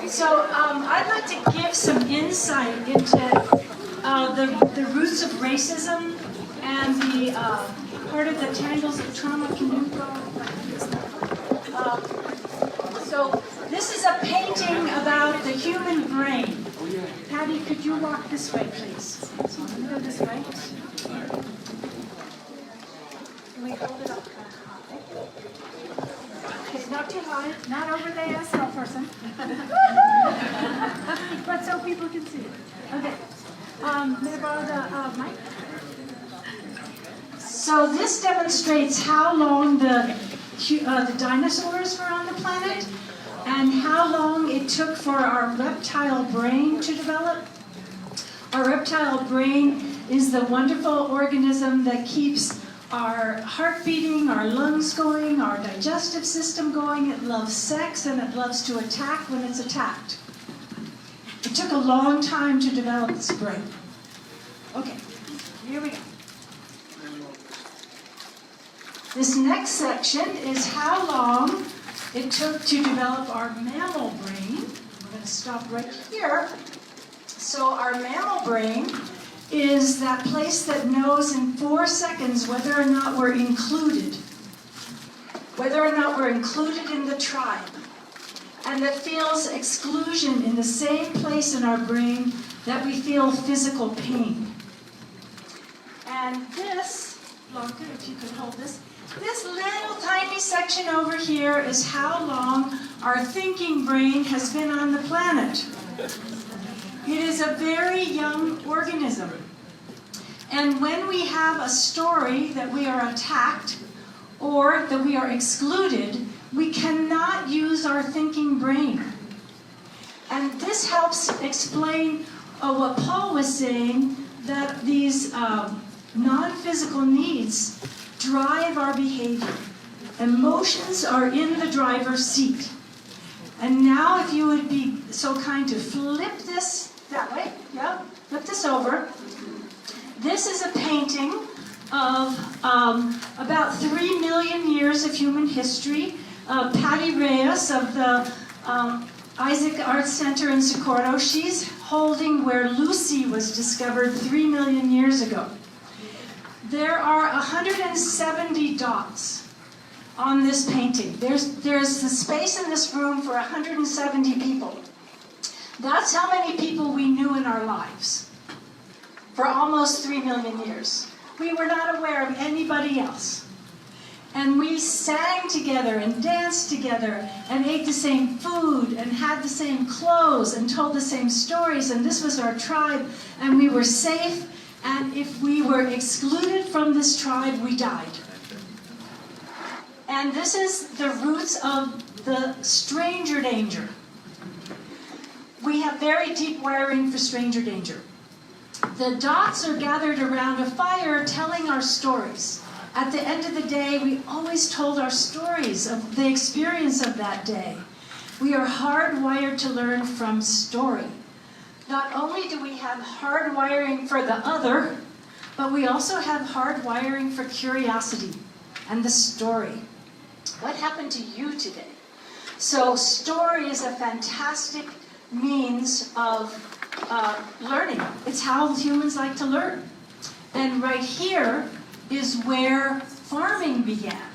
So I'd like to give some insight into the roots of racism and the part of the tangles of trauma. Can you go? So this is a painting about the human brain. Patty, could you walk this way, please? So I'm going to go this way. Can we hold it up high? Okay, not too high, not over the ASL person. But so people can see it. Okay. May I borrow the mic? So this demonstrates how long the dinosaurs were on the planet and how long it took for our reptile brain to develop. Our reptile brain is the wonderful organism that keeps our heart beating, our lungs going, our digestive system going. It loves sex and it loves to attack when it's attacked. It took a long time to develop this brain. Okay, here we go. This next section is how long it took to develop our mammal brain. We're going to stop right here. So our mammal brain is that place that knows in 4 seconds whether or not we're included. Whether or not we're included in the tribe. And that feels exclusion in the same place in our brain that we feel physical pain. And this, Blanca, if you could hold this, this little tiny section over here is how long our thinking brain has been on the planet. It is a very young organism. And when we have a story that we are attacked or that we are excluded, we cannot use our thinking brain. And this helps explain what Paul was saying, that these non-physical needs drive our behavior. Emotions are in the driver's seat. And now if you would be so kind to flip this that way, yeah, flip this over. This is a painting of about 3 million years of human history. Patty Reyes of the Isaac Art Center in Socorro, she's holding where Lucy was discovered 3 million years ago. There are 170 dots on this painting. There's the space in this room for 170 people. That's how many people we knew in our lives for almost 3 million years. We were not aware of anybody else. And we sang together and danced together and ate the same food and had the same clothes and told the same stories. And this was our tribe and we were safe. And if we were excluded from this tribe, we died. And this is the roots of the stranger danger. We have very deep wiring for stranger danger. The dots are gathered around a fire telling our stories. At the end of the day, we always told our stories of the experience of that day. We are hardwired to learn from story. Not only do we have hard wiring for the other, but we also have hard wiring for curiosity and the story. What happened to you today? So story is a fantastic means of learning. It's how humans like to learn. And right here is where farming began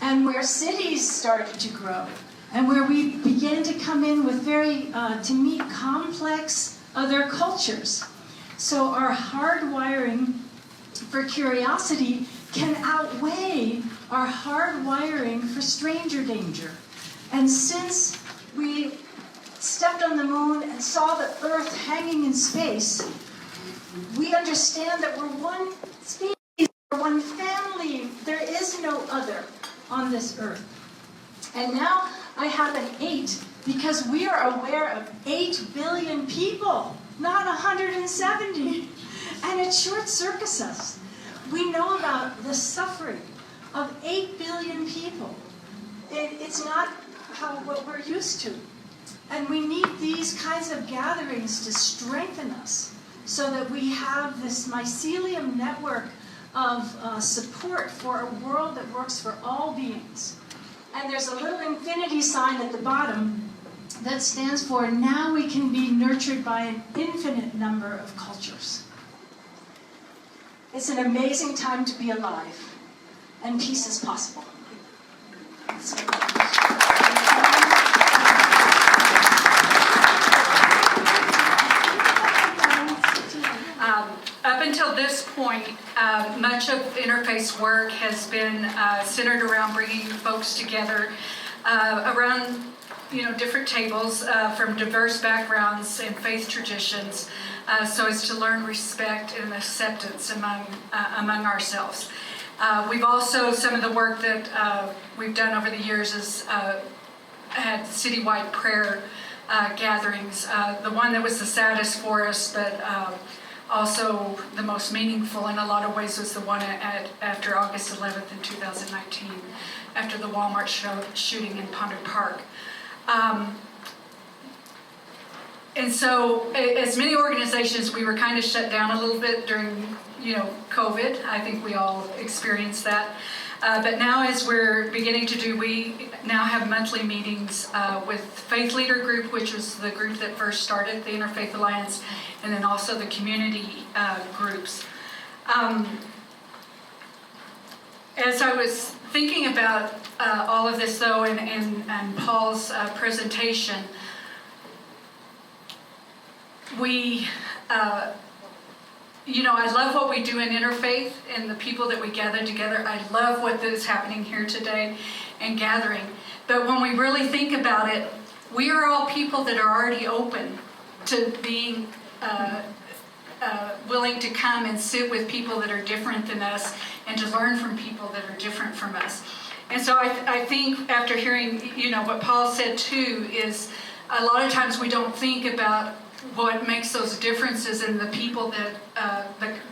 and where cities started to grow and where we began to come in with to meet complex other cultures. So our hard wiring for curiosity can outweigh our hard wiring for stranger danger. And since we stepped on the moon and saw the Earth hanging in space, we understand that we're one species, we're one family. There is no other on this Earth. And now I have an 8 because we are aware of 8 billion people, not 170. And it short-circuits us. We know about the suffering of 8 billion people. It's not what we're used to. And we need these kinds of gatherings to strengthen us so that we have this mycelium network of support for a world that works for all beings. And there's a little infinity sign at the bottom that stands for now we can be nurtured by an infinite number of cultures. It's an amazing time to be alive, and peace is possible. Up until this point, much of interfaith's work has been centered around bringing folks together around different tables from diverse backgrounds and faith traditions, so as to learn respect and acceptance among ourselves. We've also, some of the work that we've done over the years is had citywide prayer gatherings. The one that was the saddest for us, but also the most meaningful in a lot of ways, was the one after August 11th in 2019, after the Walmart shooting in Ponder Park. And so, as many organizations, we were kind of shut down a little bit during, COVID. I think we all experienced that. But now, as we're beginning to do, we now have monthly meetings with Faith Leader Group, which was the group that first started the Interfaith Alliance, and then also the community groups. As I was thinking about all of this, though, and Paul's presentation, I love what we do in Interfaith and the people that we gather together. I love what is happening here today and gathering. But when we really think about it, we are all people that are already open to being willing to come and sit with people that are different than us and to learn from people that are different from us. And so I think after hearing, what Paul said too, is a lot of times we don't think about what makes those differences in the people that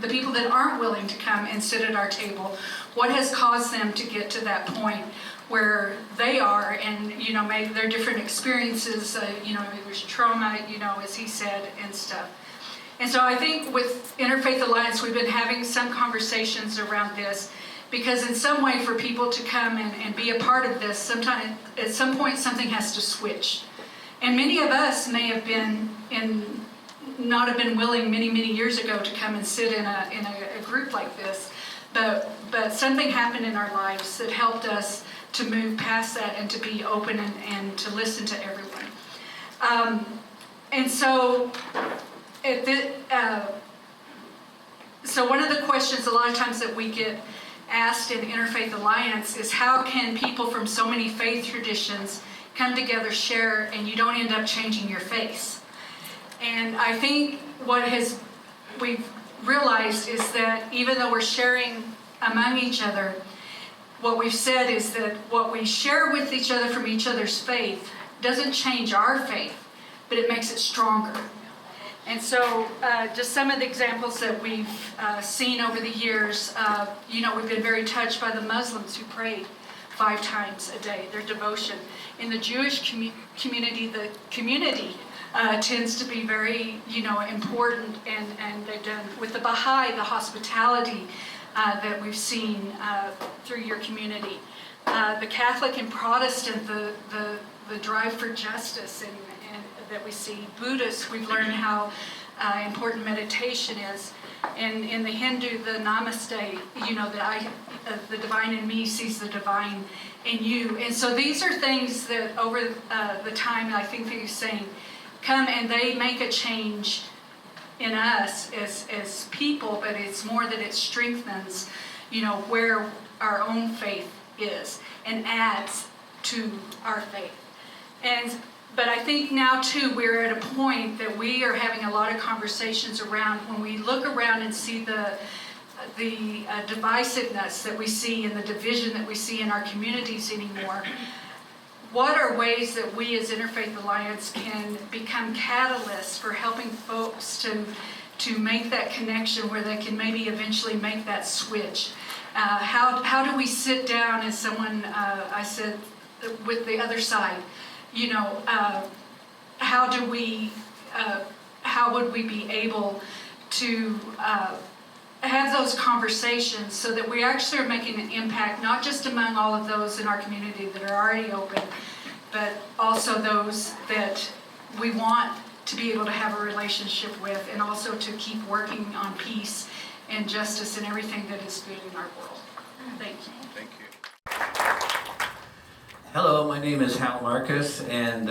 the people that aren't willing to come and sit at our table. What has caused them to get to that point where they are, and maybe their different experiences. Maybe there's trauma, as he said, and stuff. And so I think with Interfaith Alliance, we've been having some conversations around this, because in some way for people to come and be a part of this, sometime at some point something has to switch. And many of us may have not have been willing many years ago to come and sit in a group like this, but something happened in our lives that helped us to move past that and to be open and to listen to everyone. And so, so one of the questions a lot of times that we get asked in Interfaith Alliance is, how can people from so many faith traditions come together, share, and you don't end up changing your face? And I think what we've realized is that even though we're sharing among each other, what we've said is that what we share with each other from each other's faith doesn't change our faith, but it makes it stronger. And so just some of the examples that we've seen over the years, we've been very touched by the Muslims who prayed 5 times a day, their devotion. In the Jewish community, the community tends to be very, important, and they've done, with the Baha'i, the hospitality that we've seen through your community. The Catholic and Protestant, the drive for justice and that we see. Buddhists, we've learned how important meditation is. And in the Hindu, the Namaste, the divine in me sees the divine in you. And so these are things that over the time, I think that he's saying, come and they make a change in us as people, but it's more that it strengthens, where our own faith is and adds to our faith. But I think now, too, we're at a point that we are having a lot of conversations around, when we look around and see the divisiveness that we see and the division that we see in our communities anymore, what are ways that we as Interfaith Alliance can become catalysts for helping folks to make that connection where they can maybe eventually make that switch? How do we sit down as someone, I said, with the other side? How would we be able to have those conversations so that we actually are making an impact, not just among all of those in our community that are already open, but also those that we want to be able to have a relationship with, and also to keep working on peace and justice and everything that is good in our world. Thank you. Thank you. Hello, my name is Hal Marcus, and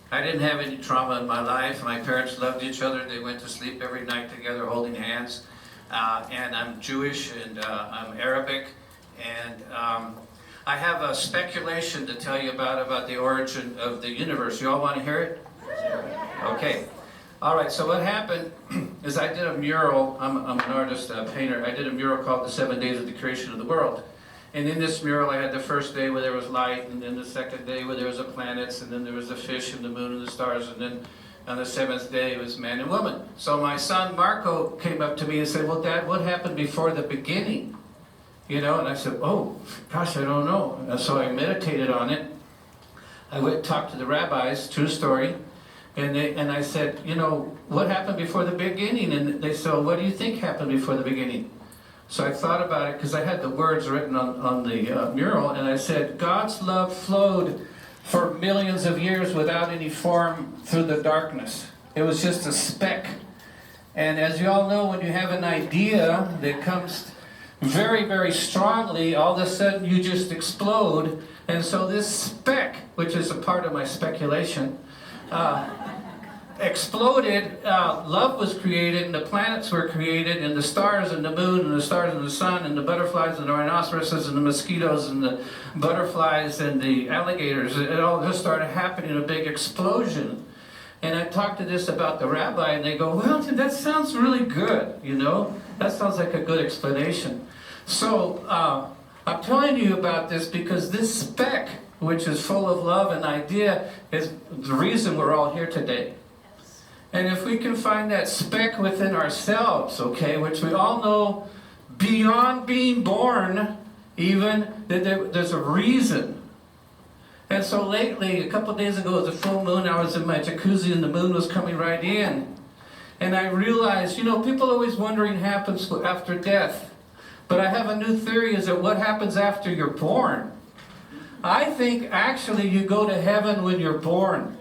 I didn't have any trauma in my life. My parents loved each other. They went to sleep every night together holding hands. And I'm Jewish, and I'm Arabic, and I have a speculation to tell you about the origin of the universe. You all want to hear it? Okay. All right, so what happened is I did a mural. I'm an artist, a painter. I did a mural called The 7 Days of the Creation of the World. And in this mural, I had the first day where there was light, and then the second day where there was the planets, and then there was the fish and the moon and the stars, and then on the seventh day it was man and woman. So my son Marco came up to me and said, well, Dad, what happened before the beginning? You know, and I said, oh, gosh, I don't know. And so I meditated on it. I went and talked to the rabbis, true story, and I said, you know, what happened before the beginning? And they said, well, what do you think happened before the beginning? So I thought about it, because I had the words written on the mural, and I said, God's love flowed for millions of years without any form through the darkness. It was just a speck. And as you all know, when you have an idea that comes very, very strongly, all of a sudden you just explode. And so this speck, which is a part of my speculation, exploded. Love was created, and the planets were created, and the stars and the moon and the stars and the sun and the butterflies and the rhinoceroses and the mosquitoes and the butterflies and the alligators. It all just started happening in a big explosion. And I talked to this about the rabbi, and they go, well, that sounds really good, you know? That sounds like a good explanation. So I'm telling you about this because this speck, which is full of love and idea, is the reason we're all here today. And if we can find that speck within ourselves, okay, which we all know beyond being born, even, that there's a reason. And so lately, a couple of days ago, it was a full moon. I was in my jacuzzi and the moon was coming right in. And I realized, you know, people always wondering happens after death. But I have a new theory, is that what happens after you're born? I think actually you go to heaven when you're born.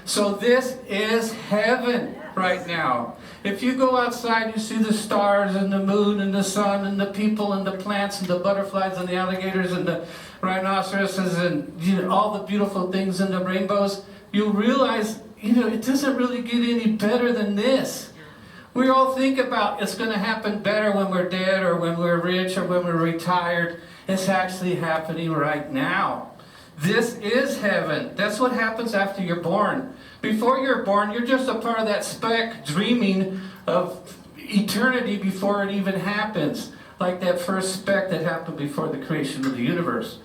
So this is heaven right now. If you go outside, you see the stars and the moon and the sun and the people and the plants and the butterflies and the alligators and the rhinoceroses and, you know, all the beautiful things and the rainbows, you'll realize, you know, it doesn't really get any better than this. We all think about it's going to happen better when we're dead or when we're rich or when we're retired. It's actually happening right now. This is heaven. That's what happens after you're born. Before you're born, you're just a part of that speck dreaming of eternity before it even happens. Like that first speck that happened before the creation of the universe.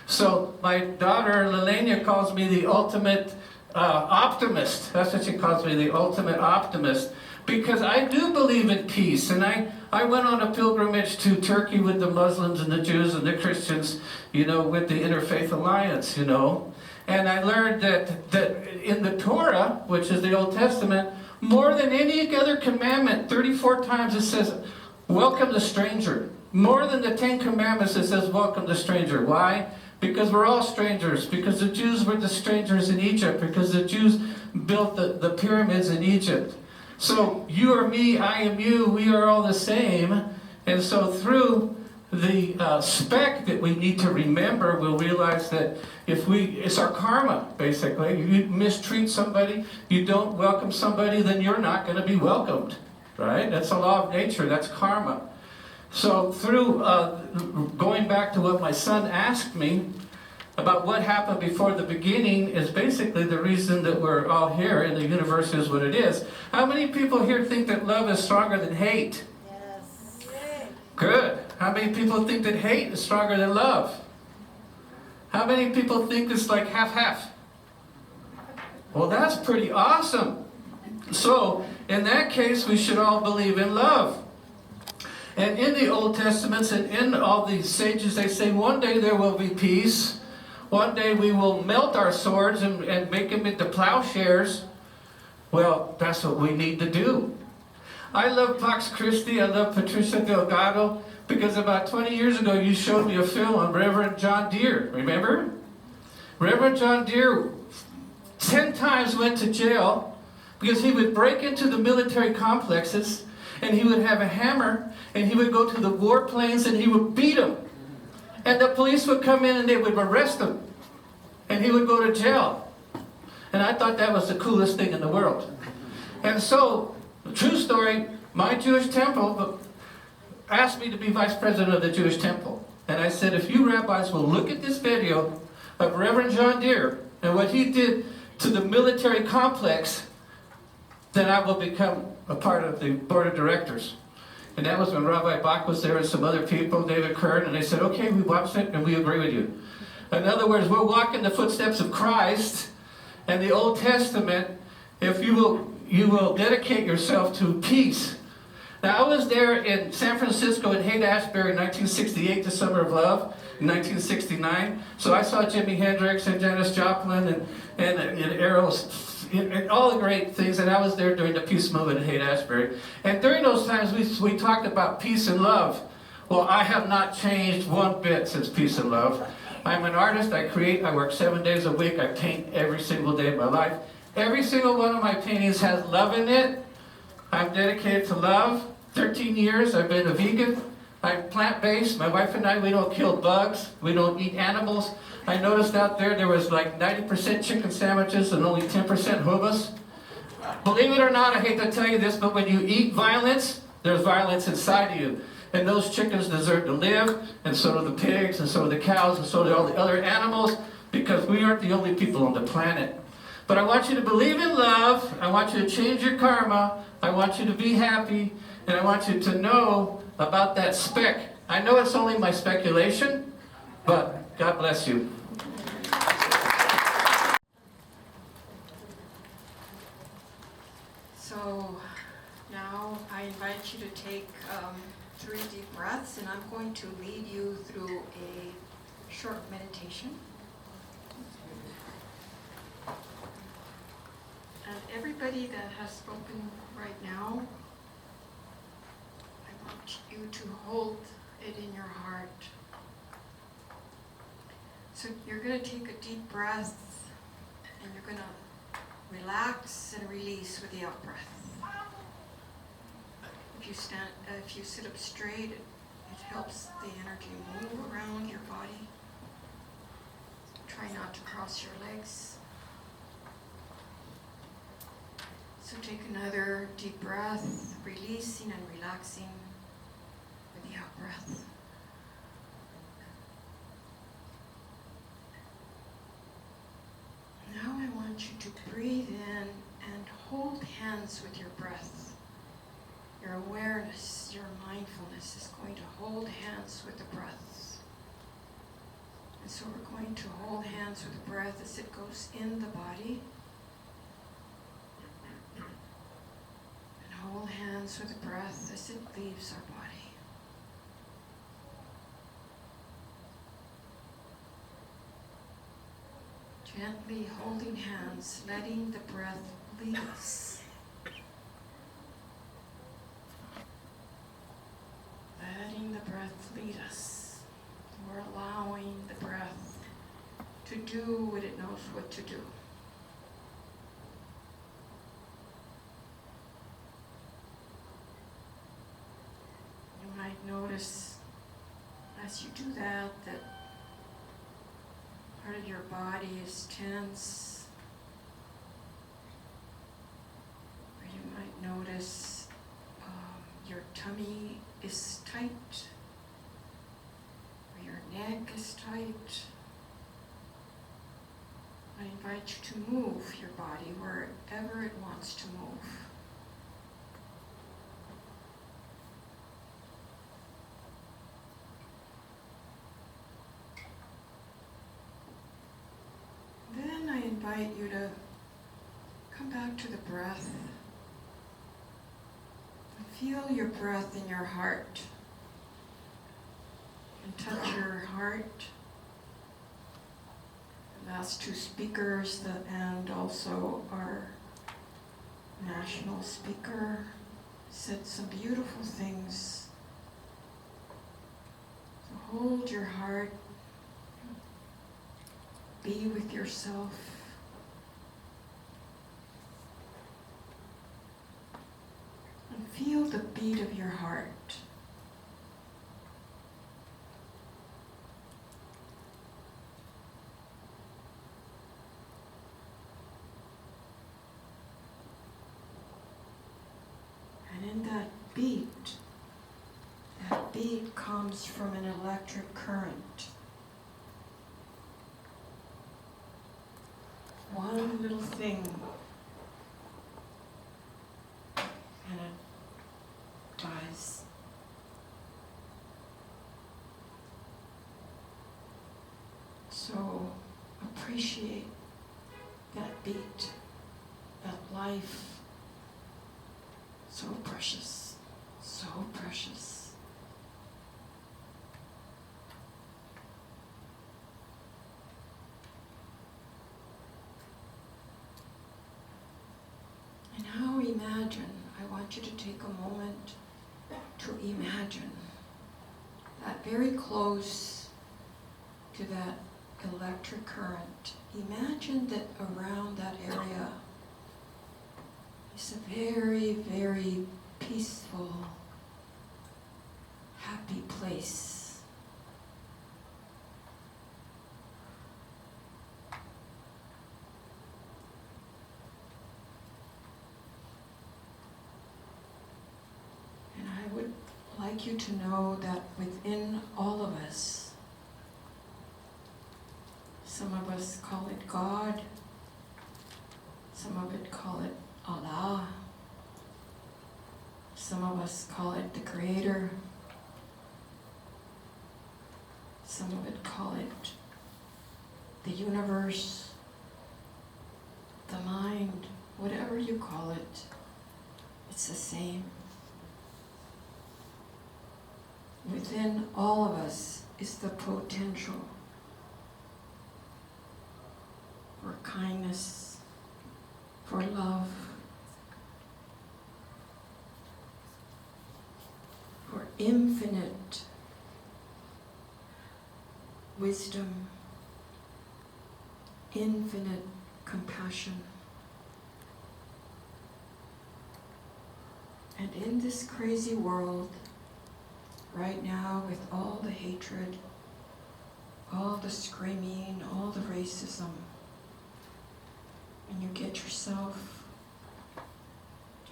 So my daughter, Lelania, calls me the ultimate optimist. That's what she calls me, the ultimate optimist. Because I do believe in peace. And I went on a pilgrimage to Turkey with the Muslims and the Jews and the Christians, you know, with the Interfaith Alliance, you know. And I learned that in the Torah, which is the Old Testament, more than any other commandment, 34 times it says, welcome the stranger. More than the 10 commandments it says, welcome the stranger. Why? Because we're all strangers. Because the Jews were the strangers in Egypt. Because the Jews built the pyramids in Egypt. So you or me, I am you, we are all the same. And so through the speck that we need to remember, we'll realize that it's our karma, basically. You mistreat somebody, you don't welcome somebody, then you're not going to be welcomed, right? That's a law of nature, that's karma. So through going back to what my son asked me, about what happened before the beginning is basically the reason that we're all here and the universe is what it is. How many people here think that love is stronger than hate? Yes. Good. How many people think that hate is stronger than love? How many people think it's like half-half? Well, that's pretty awesome. So, in that case, we should all believe in love. And in the Old Testaments and in all these sages, they say one day there will be peace. One day we will melt our swords and make them into plowshares. Well, that's what we need to do. I love Pax Christi, I love Patricia Delgado, because about 20 years ago you showed me a film on Reverend John Deere, remember? Reverend John Deere 10 times went to jail because he would break into the military complexes and he would have a hammer and he would go to the warplanes and he would beat them. And the police would come in and they would arrest him. And he would go to jail. And I thought that was the coolest thing in the world. And so, true story, my Jewish temple asked me to be vice president of the Jewish temple. And I said, if you rabbis will look at this video of Reverend John Deere and what he did to the military complex, then I will become a part of the board of directors. And that was when Rabbi Bach was there and some other people, David Kern, and they said, okay, we watched it and we agree with you. In other words, we're walking the footsteps of Christ and the Old Testament if you will dedicate yourself to peace. Now, I was there in San Francisco in Haight-Ashbury in 1968, the Summer of Love, in 1969. So I saw Jimi Hendrix and Janis Joplin and Eros, and all the great things, and I was there during the peace movement in Haight-Ashbury. And during those times, we talked about peace and love. Well, I have not changed one bit since peace and love. I'm an artist, I create, I work 7 days a week, I paint every single day of my life. Every single one of my paintings has love in it. I'm dedicated to love. 13 years, I've been a vegan. I'm plant-based. My wife and I, we don't kill bugs. We don't eat animals. I noticed out there was like 90% chicken sandwiches and only 10% hummus. Believe it or not, I hate to tell you this, but when you eat violence, there's violence inside of you. And those chickens deserve to live, and so do the pigs, and so do the cows, and so do all the other animals, because we aren't the only people on the planet. But I want you to believe in love. I want you to change your karma. I want you to be happy. And I want you to know about that speck. I know it's only my speculation, but God bless you. So now I invite you to take 3 deep breaths, and I'm going to lead you through a short meditation. And everybody that has spoken right now, I want you to hold it in your heart. So you're going to take a deep breath, and you're going to relax and release with the out breath. If you sit up straight, it helps the energy move around your body. Try not to cross your legs. So take another deep breath, releasing and relaxing with the out breath. Now I want you to breathe in and hold hands with your breath. Your awareness, your mindfulness is going to hold hands with the breath. And so we're going to hold hands with the breath as it goes in the body. And hold hands with the breath as it leaves our body. Gently holding hands, letting the breath lead us. Letting the breath lead us. We're allowing the breath to do what it knows what to do. You might notice as you do that part of your body is tense. Or you might notice your tummy is tight, or your neck is tight. I invite you to move your body wherever it wants to move. Then I invite you to come back to the breath. Feel your breath in your heart and touch your heart. The last 2 speakers and also our national speaker said some beautiful things. So hold your heart, be with yourself. And feel the beat of your heart. And in that beat comes from an electric current. One little thing, and it dies. So appreciate that beat, that life. So precious, so precious. And now imagine, I want you to take a moment to imagine that very close to that electric current. Imagine that around that area is a very, very peaceful, happy place. And I would like you to know that within all of us, some of us call it God, some of it call it Allah. Some of us call it the Creator. Some of it call it the universe, the mind, whatever you call it, it's the same. Within all of us is the potential for kindness, for love, for infinite wisdom, infinite compassion. And in this crazy world, right now, with all the hatred, all the screaming, all the racism, and you get yourself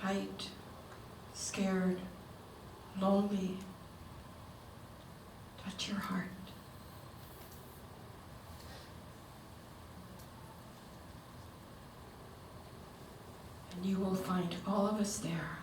tight, scared, lonely, touch your heart. And you will find all of us there.